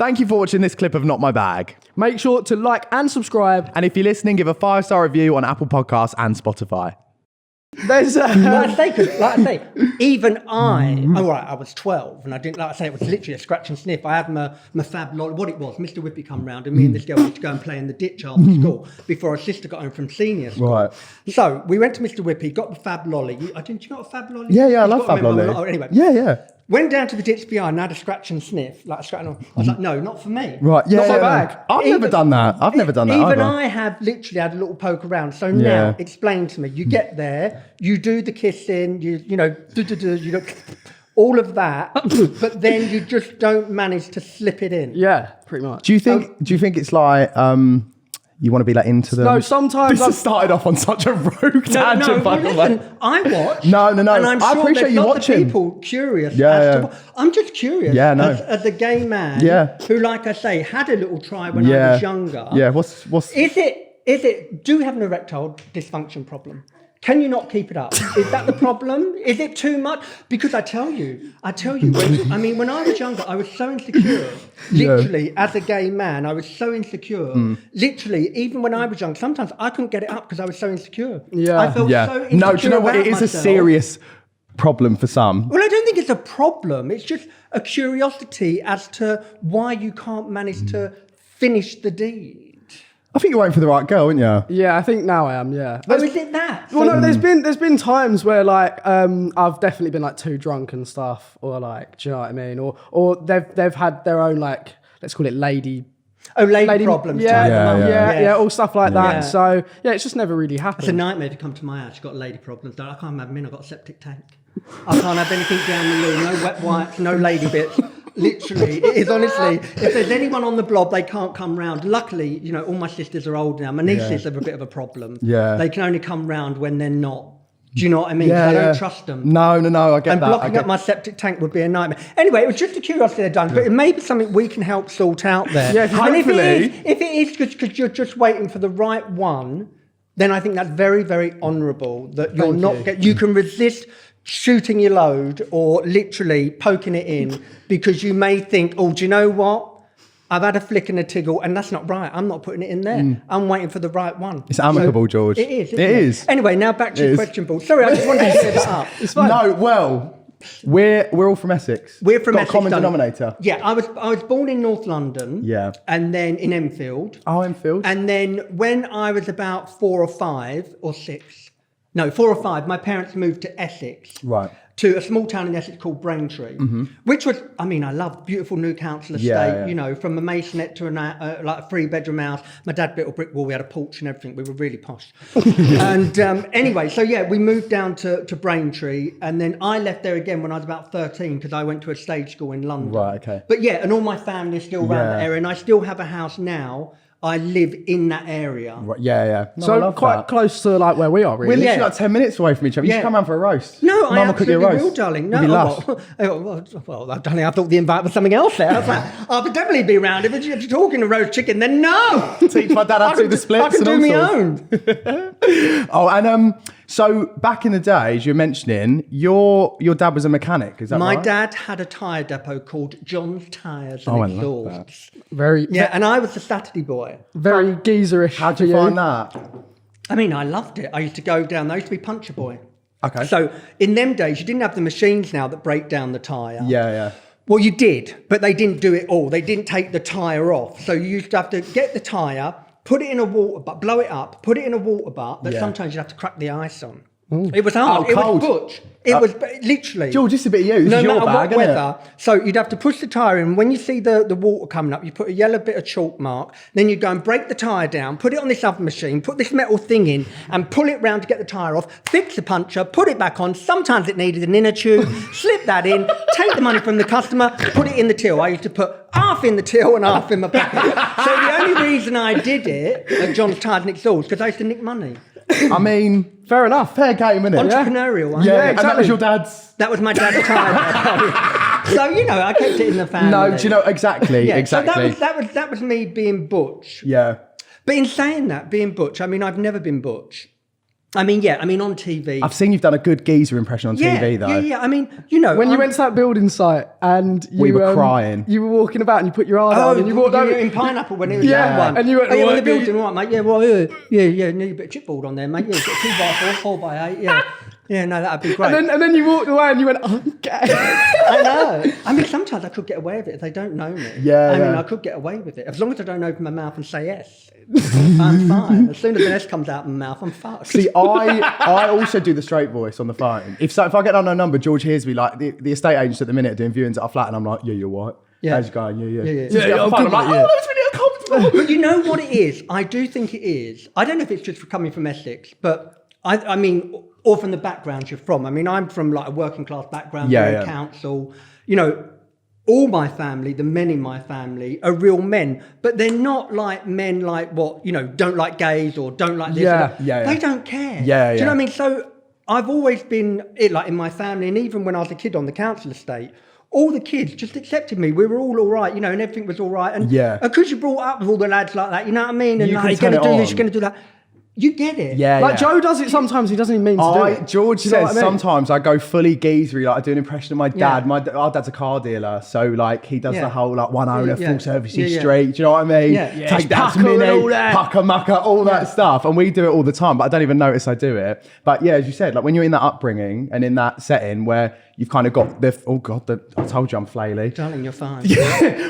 Thank you for watching this clip of Not My Bag. Make sure to like and subscribe. And if you're listening, give a 5-star review on Apple Podcasts and Spotify. There's like I say, even I was 12 and I didn't, like I say, it was literally a scratch and sniff. I had my fab lolly, what it was, Mr. Whippy come round and me and this girl used to go and play in the ditch after school before our sister got home from senior school. Right. So we went to Mr. Whippy, got the fab lolly. Didn't you got a fab lolly? Yeah, I love fab lolly. Anyway. Yeah. Went down to the ditch behind and had a scratch and sniff, like a scratch and I was like, no, not for me. Right, yeah. Not my bag. bag. I've never done that Even either. I have literally had a little poke around. So now, explain to me. You get there, you do the kissing, you know, all of that, but then you just don't manage to slip it in. Yeah, pretty much. Do you think it's like you want to be like into them? No, sometimes this has started off on such a rogue tangent, by the way. I watch. No. And I'm sure I appreciate there's you lots watching. of people curious. I'm just curious. Yeah, no. As a gay man who, like I say, had a little try when I was younger. Yeah, what's... Is it, do you have an erectile dysfunction problem? Can you not keep it up? Is that the problem? Is it too much? Because I tell you, when I was younger, I was so insecure. Literally, as a gay man, I was so insecure. Literally, even when I was young, sometimes I couldn't get it up because I was so insecure. Yeah. I felt so insecure. No, do you know what? It is myself. a serious problem for some. Well, I don't think it's a problem. It's just a curiosity as to why you can't manage to finish the deed. I think you're waiting for the right girl, aren't you? Yeah, I think now I am, yeah. Oh, is it that? Well, no, there's been times where like I've definitely been like too drunk and stuff, or like, do you know what I mean? Or they've had their own like, let's call it lady problems. Yeah, all stuff like that. Yeah. So yeah, it's just never really happened. It's a nightmare to come to my house. You've got lady problems. I can't have them in. I've got a septic tank. I can't have anything down the loo. No wet wipes, no lady bits. Literally, it is honestly, if there's anyone on the blob, they can't come round. Luckily, you know, all my sisters are old now. My nieces have a bit of a problem. Yeah. They can only come round when they're not. Do you know what I mean? I don't trust them. No, I get that. And blocking up my septic tank would be a nightmare. Anyway, it was just a curiosity they've done, but it may be something we can help sort out there. Yeah, and if it is because you're just waiting for the right one, then I think that's very, very honourable that you can resist shooting your load or literally poking it in because you may think, oh, do you know what? I've had a flick and a tiggle and that's not right. I'm not putting it in there. I'm waiting for the right one. It's amicable, George. It is. It is. Anyway, now back to your question, Paul. Sorry, I just wanted to clear that up. It's fine. No, well, we're all from Essex. We're from Got Essex. a common denominator. Yeah, I was born in North London. Yeah. And then in Enfield. Oh, Enfield. And then when I was about 4 or 5 or 6, no, 4 or 5, my parents moved to Essex. Right. To a small town in Essex called Braintree, which was, I mean, I loved beautiful new council estate, you know, from a masonette to like a 3-bedroom house. My dad built a brick wall, we had a porch and everything. We were really posh. And anyway, so yeah, we moved down to Braintree and then I left there again when I was about 13 because I went to a stage school in London. Right, okay. But yeah, and all my family is still around that area and I still have a house now. I live in that area. Right, yeah. No, I So love quite that. close to like where we are, really. We're literally like 10 minutes away from each other. You should come round for a roast. No, I Mum will cook you a absolutely roast. will, darling. No, It'd be lush. well, darling, I thought the invite was something else there. I was like, I would definitely be around. If you're talking to roast chicken, then no. Teach my dad how to do the splits. I can do my own. Oh, and so back in the day, as you were mentioning, your dad was a mechanic, is that right? My dad had a tyre depot called John's Tyres and I love Exhausts. Very, and I was the Saturday boy. very geezerish. How'd you find that? I mean, I loved it. I used to go down. I used to be puncher boy. Okay. So in them days, you didn't have the machines now that break down the tyre. Yeah. Well, you did, but they didn't do it all. They didn't take the tyre off. So you used to have to get the tyre, put it in a water butt, blow it up, put it in a water butt that sometimes you'd have to crack the ice on. It was hard. Oh, cold. It was Butch. It was literally. George, this is a bit of you. This is your matter bag, what isn't weather. So you'd have to push the tyre in. When you see the water coming up, you put a yellow bit of chalk mark. Then you go and break the tyre down, put it on this other machine, put this metal thing in and pull it round to get the tyre off, fix the puncher, put it back on. Sometimes it needed an inner tube, slip that in, take the money from the customer, put it in the till. I used to put half in the till and half in my pocket. So the only reason I did it at John's Tyres and Exhausts because I used to nick money. I mean, fair enough. Fair game, innit? Entrepreneurial one. Yeah, exactly. And that was your dad's. That was my dad's tyre. So you know, I kept it in the family. No, do you know exactly? Exactly. So that was me being Butch. Yeah. But in saying that, being Butch, I mean, I've never been Butch. I mean, on TV. I've seen you've done a good geezer impression on TV though. Yeah. I mean, you know, When you went to that building site and We were crying. You were walking about and you put your arm out and you walked over in Pineapple when it was Yeah, that one. and you went, oh, yeah, "Right, in the building, mate." right, mate? Yeah, well, yeah, need a bit of chipboard on there, mate. Yeah, you've got 2x4, 4x8, yeah. Yeah, no, that'd be great. and then you walked away and you went, I'm gay. I know. I mean, sometimes I could get away with it if they don't know me. Yeah, I mean, yeah. I could get away with it. As long as I don't open my mouth and say S, I'm fine. As soon as an S comes out of my mouth, I'm fucked. See, I also do the straight voice on the phone. If I get on a number, George hears me like the estate agents at the minute are doing viewings at our flat, and I'm like, yeah, you're white. Yeah. How's it going? Yeah. Yeah, I'm like, oh, that's really uncomfortable. But you know what it is? I do think it is. I don't know if it's just for coming from Essex, but I mean, or from the background you're from. I mean, I'm from like a working class background, Yeah. council. You know, all my family, the men in my family are real men, but they're not like men like what, you know, don't like gays or don't like this. Yeah. or that. Yeah. They don't care. Yeah, Do you know yeah. what I mean? So I've always been, like in my family, and even when I was a kid on the council estate, all the kids just accepted me. We were all right, you know, and everything was all right. And Yeah. because you're brought up with all the lads like that, you know what I mean? And You like, can you're going to turn do it this, on. you're going to do that. You get it. Yeah, Like yeah. Joe does it sometimes, he doesn't even mean to do it. George Do you know says what I mean? sometimes I go fully geezery, like I do an impression of my dad. Yeah. Our dad's a car dealer, so like he does Yeah. the whole like one owner, Yeah. full service Yeah, yeah. street. Do you know what I mean? Yeah. Yeah. Take dad's Pucker and mini, all that. pucker mucker, all that stuff, and we do it all the time. But I don't even notice I do it. But yeah, as you said, like when you're in that upbringing and in that setting where you've kind of got I told you I'm flaily. Darling, you're fine.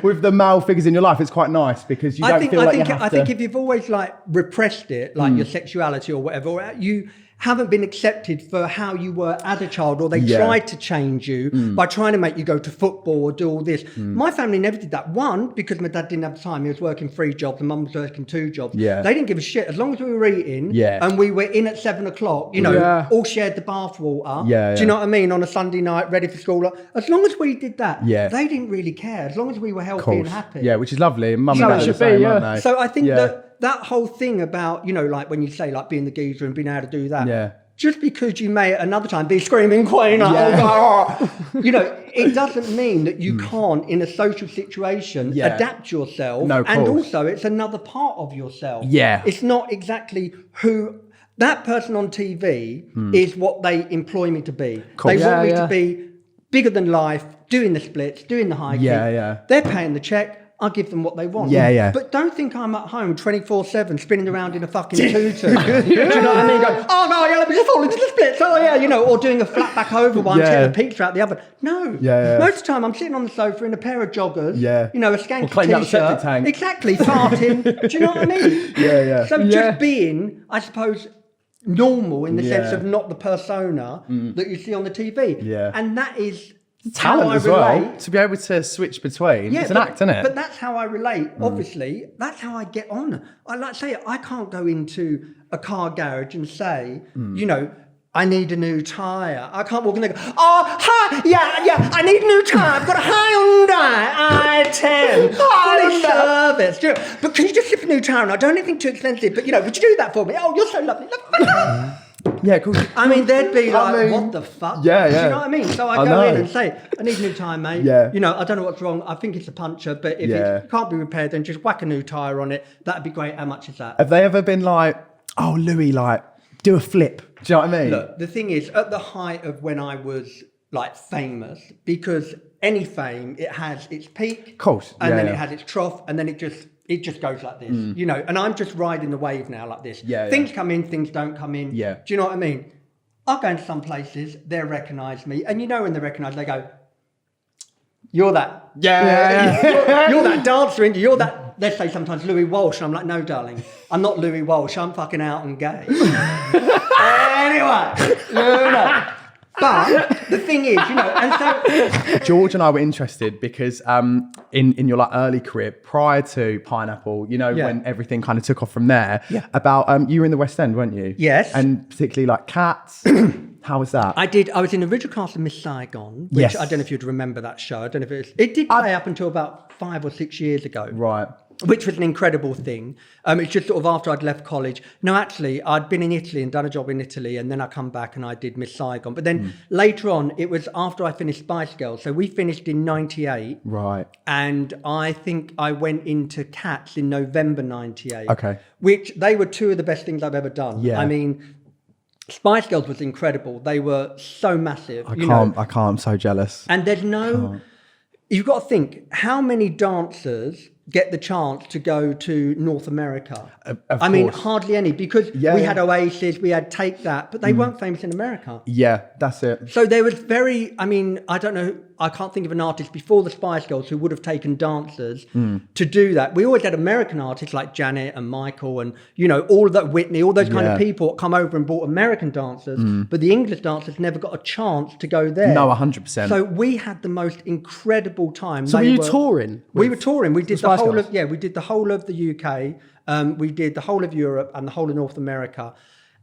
With the male figures in your life, it's quite nice because you don't feel like you have I to. think if you've always like repressed it, like your sexuality or whatever, or you haven't been accepted for how you were as a child, or they Yeah. tried to change you by trying to make you go to football or do all this. My family never did that. One, because my dad didn't have time. He was working 3 jobs and mum was working 2 jobs. Yeah. They didn't give a shit. As long as we were eating Yeah. and we were in at 7 o'clock, you know, Yeah. all shared the bath water. Yeah, Do yeah. you know what I mean? On a Sunday night, ready for school. As long as we did that, Yeah. they didn't really care. As long as we were healthy and happy. Yeah, which is lovely. Mum So and it dad are should the same, be, aren't yeah. they? So I think Yeah. that whole thing about, you know, like when you say like being the geezer and being able to do that, Yeah. just because you may at another time be screaming queen, like, Yeah. oh, you know, it doesn't mean that you can't in a social situation Yeah. adapt yourself. No, of and course. also it's another part of yourself. Yeah. It's not exactly who that person on TV is what they employ me to be. Cool. They want Yeah, me yeah. to be bigger than life, doing the splits, doing the hiking. Yeah, yeah. They're paying the check. I'll give them what they want. Yeah, yeah. But don't think I'm at home 24/7 spinning around in a fucking tutu. Do you know what I mean? Going, oh no, yeah, let me just fall into the splits. Oh yeah, you know, or doing a flat back over one, Yeah. getting a pizza out the oven. No. Yeah, yeah. Most of the time I'm sitting on the sofa in a pair of joggers. Yeah. You know, a skanky Or cleaning out the t-shirt. septic tank. Exactly, farting. Do you know what I mean? Yeah, yeah. So Yeah. just being, I suppose, normal in the sense Yeah. of not the persona that you see on the TV. Yeah. And that is Talent how I as well relate. to be able to switch between. It's an act, isn't it? But that's how I relate. Obviously, that's how I get on. I like to say, I can't go into a car garage and say, you know, I need a new tyre. I can't walk in there and go, oh, hi, yeah, I need a new tyre. I've got a Hyundai i10, fully serviced. You know, but can you just slip a new tyre on? I don't need anything too expensive, but, you know, would you do that for me? Oh, you're so lovely. Yeah, of course. I mean, they'd be like, mean, what the fuck? yeah, Do yeah. you know what I mean? So I I go know. in and say, I need a new tyre, mate. Yeah. You know, I don't know what's wrong. I think it's a puncture, but if Yeah. it can't be repaired, then just whack a new tyre on it. That'd be great. How much is that? Have they ever been like, oh, Louie, like, do a flip? Do you know what I mean? Look, the thing is, at the height of when I was like famous, because any fame, it has its peak. Of course, And yeah, then yeah. it has its trough, and then it just goes like this, you know, and I'm just riding the wave now like this. Yeah, Things come in, things don't come in. Yeah. Do you know what I mean? I'll go into some places, they'll recognise me, and you know when they recognise, they go, you're that. Yeah. You're that dancer, aren't you? You're that, let's say sometimes Louie Walsh, and I'm like, no, darling, I'm not Louie Walsh, I'm fucking out and gay. Anyway, no. But the thing is, you know, and so George and I were interested because in your like early career, prior to Pineapple, you know, Yeah. when everything kind of took off from there, Yeah. about you were in the West End, weren't you? Yes. And particularly like Cats. How was that? I was in the original cast of Miss Saigon, which Yes. I don't know if you'd remember that show. I don't know if it did play up until about 5 or 6 years ago. Right. Which was an incredible thing. It's just sort of after I'd left college. No, actually, I'd been in Italy and done a job in Italy, and then I come back and I did Miss Saigon. But then later on, it was after I finished Spice Girls. So we finished in 98. Right. And I think I went into Cats in November 98. Okay. Which they were two of the best things I've ever done. Yeah. I mean, Spice Girls was incredible. They were so massive. I can't. I'm so jealous. And there's no... You've got to think, how many dancers get the chance to go to North America? I mean, hardly any, because we had Oasis, we had Take That, but they weren't famous in America. Yeah, that's it. So there was I mean, I don't know, I can't think of an artist before the Spice Girls who would have taken dancers to do that. We always had American artists like Janet and Michael and, you know, all of that, Whitney, all those kind of people come over and brought American dancers, but the English dancers never got a chance to go there. No, 100%. So we had the most incredible time. So were you touring? We were touring. We did the whole Girls? of, we did the whole of the UK. We did the whole of Europe and the whole of North America.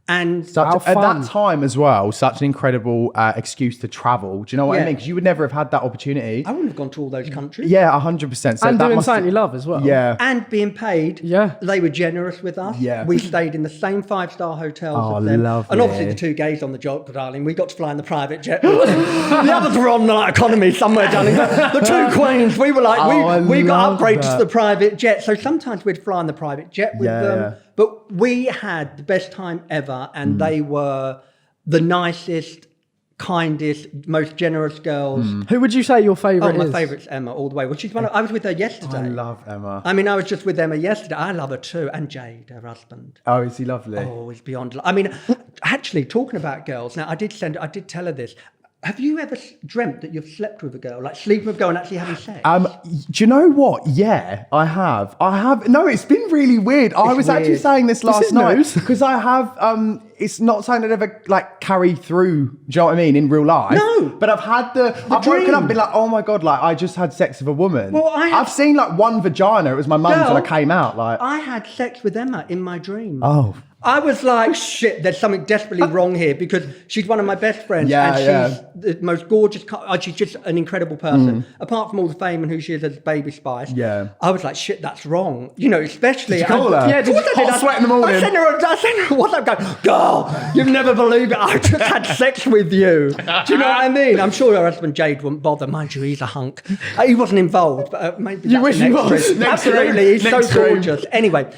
And at that time as well, such an incredible excuse to travel. Do you know what I mean? Because you would never have had that opportunity. I wouldn't have gone to all those countries. Yeah, 100%. So and doing something you love as well. Yeah. And being paid. Yeah. They were generous with us. Yeah. We stayed in the same 5-star hotels Oh, as them. lovely. And obviously the two gays on the job, darling, we got to fly in the private jet. The others were on like economy somewhere, darling. The two queens, we were like, we got upgraded to the private jet. So sometimes we'd fly in the private jet with them. Yeah. But we had the best time ever, and they were the nicest, kindest, most generous girls. Who would you say your favourite is? My favourite's Emma all the way. Well, she's I was with her yesterday. I love Emma. I mean, I was just with Emma yesterday. I love her too. And Jade, her husband. Oh, is he lovely? Oh, he's beyond... I mean, actually, talking about girls, now, I did tell her this. Have you ever dreamt that you've slept with a girl, like sleeping with a girl and actually having sex? Do you know what? Yeah, I have. No, it's been really weird. I was actually saying this last night because I have. It's not something that ever like carry through. Do you know what I mean in real life? No, but I've had I've woken up and been like, oh my god, like I just had sex with a woman. Well, I've seen like one vagina. It was my mum's when I came out. Like I had sex with Emma in my dream. Oh. I was like, shit, there's something desperately wrong here because she's one of my best friends and she's the most gorgeous, she's just an incredible person. Apart from all the fame and who she is as Baby Spice. Yeah. I was like, shit, that's wrong. You know, especially... Did you call her? Yeah, hot sweat in the morning. I sent her what's up, going, girl, you've never believed it. I just had sex with you. Do you know what I mean? I'm sure her husband Jade wouldn't bother. Mind you, he's a hunk. He wasn't involved, but maybe you wish he was. Absolutely, he's so gorgeous. Anyway,